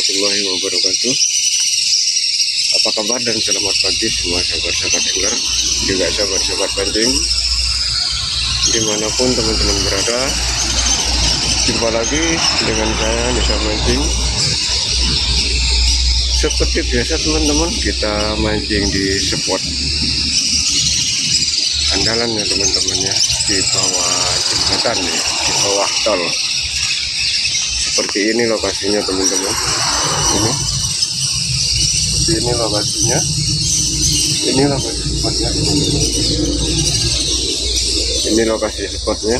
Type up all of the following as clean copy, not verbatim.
warahmatullahi wabarakatuh. Apa kabar dan selamat pagi semua sahabat-sahabat Anchor, juga sahabat-sahabat mancing dimanapun teman-teman berada. Jumpa lagi dengan saya Nisa Mancing. Seperti biasa teman-teman, kita mancing di spot andalan ya teman-teman ya, di bawah jembatan ya, di bawah tol. Seperti ini lokasinya teman-teman. Ini lokasinya. Ini lokasi spotnya. Ini lokasi spotnya.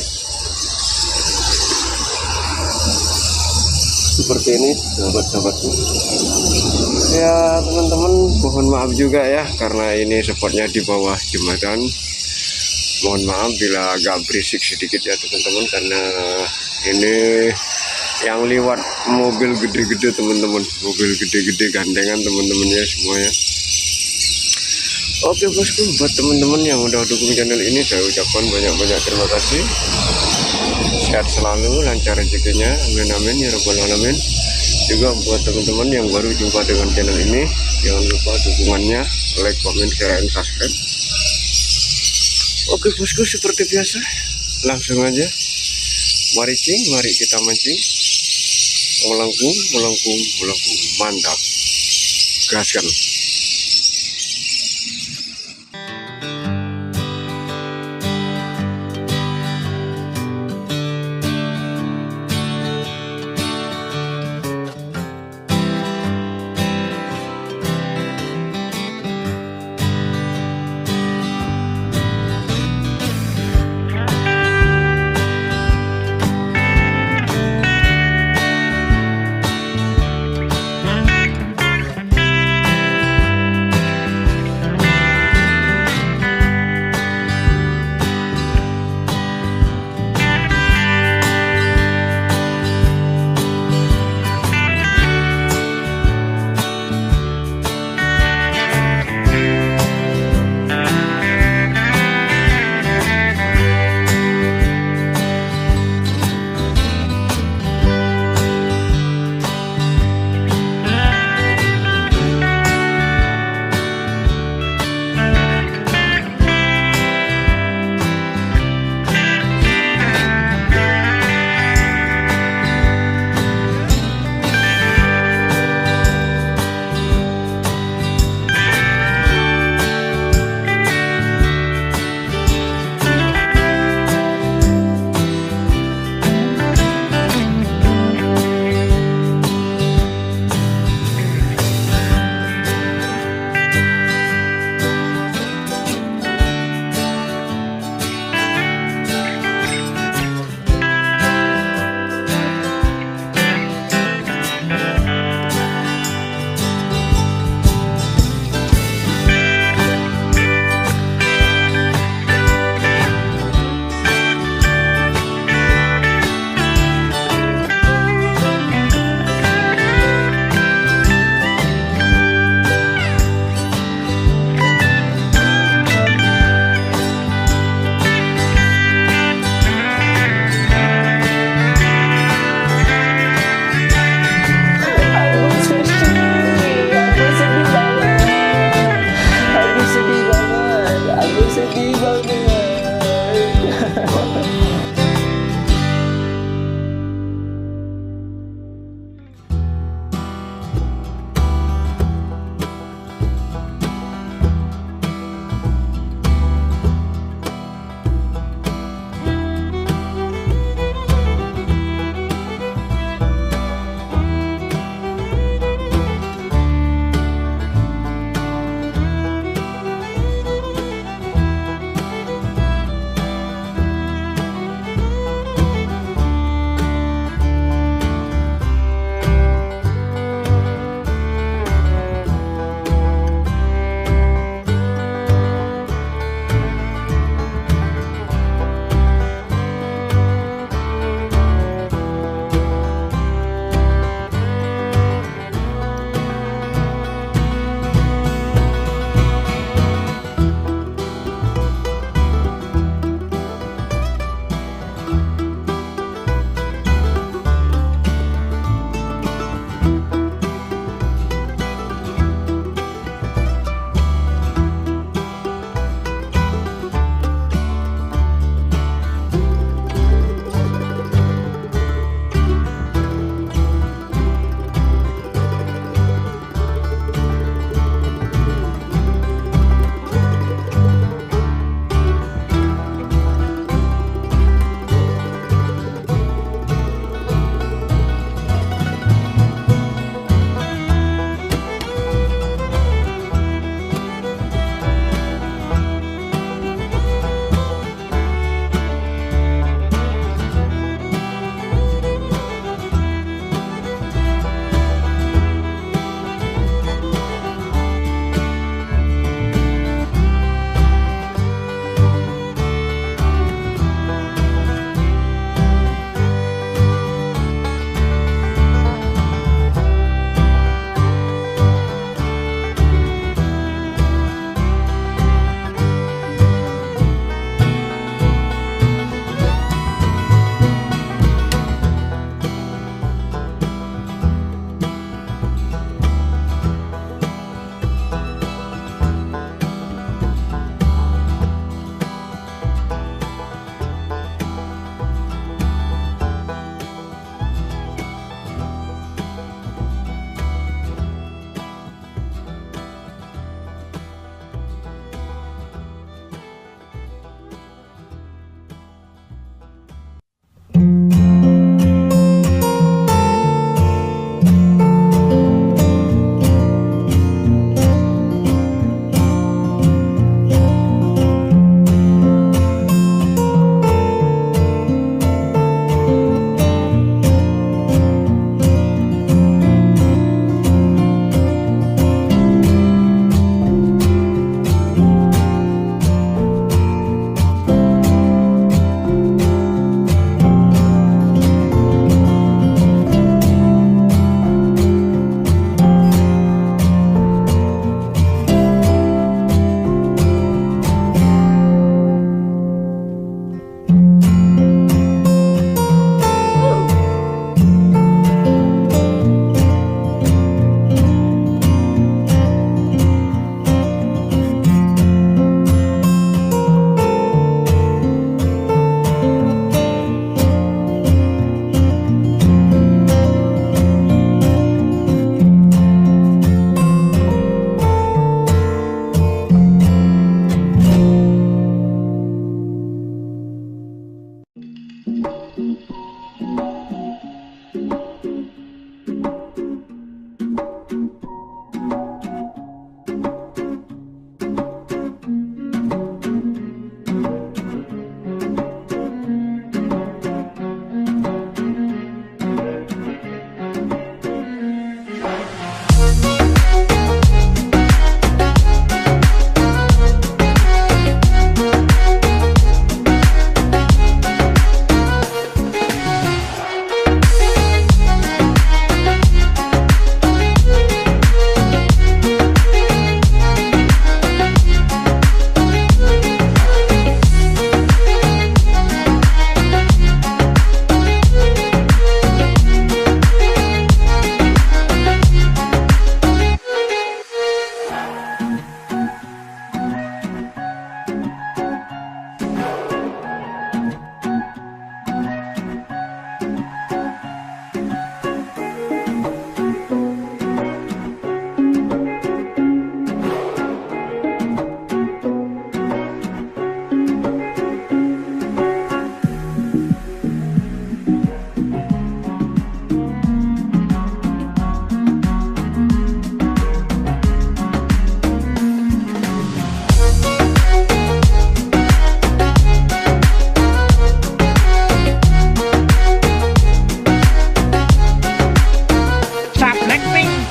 Seperti ini sahabat-sahabatku. Ya teman-teman, mohon maaf juga ya karena ini spotnya di bawah jembatan. Mohon maaf bila agak berisik sedikit ya teman-teman, karena ini yang lewat mobil gede-gede teman-teman, mobil gede-gede gandengan teman-teman ya semuanya. Oke bosku, buat teman-teman yang udah dukung channel ini saya ucapkan banyak-banyak terima kasih. Sehat selalu, lancar rejekinya, amin amin ya rabbal alamin. Juga buat teman-teman yang baru jumpa dengan channel ini, jangan lupa dukungannya, like, komen, share, dan subscribe. Oke bosku, seperti biasa langsung aja mari kita mancing. Melengkung, mantap, gaskan.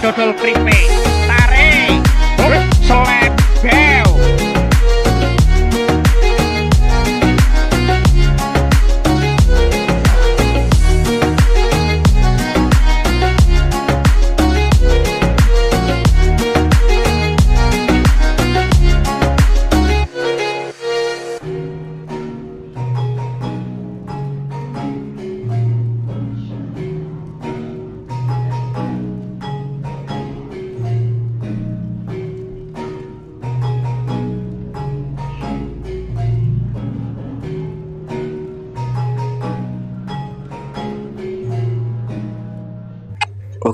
dodol keripik, tarik, selebel.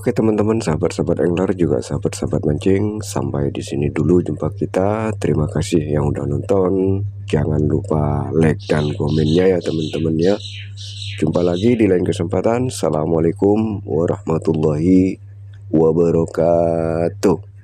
Oke teman-teman, sahabat-sahabat angler juga sahabat-sahabat mancing, sampai di sini dulu jumpa kita. Terima kasih yang udah nonton. Jangan lupa like dan komennya ya teman-teman ya. Jumpa lagi di lain kesempatan. Assalamualaikum warahmatullahi wabarakatuh.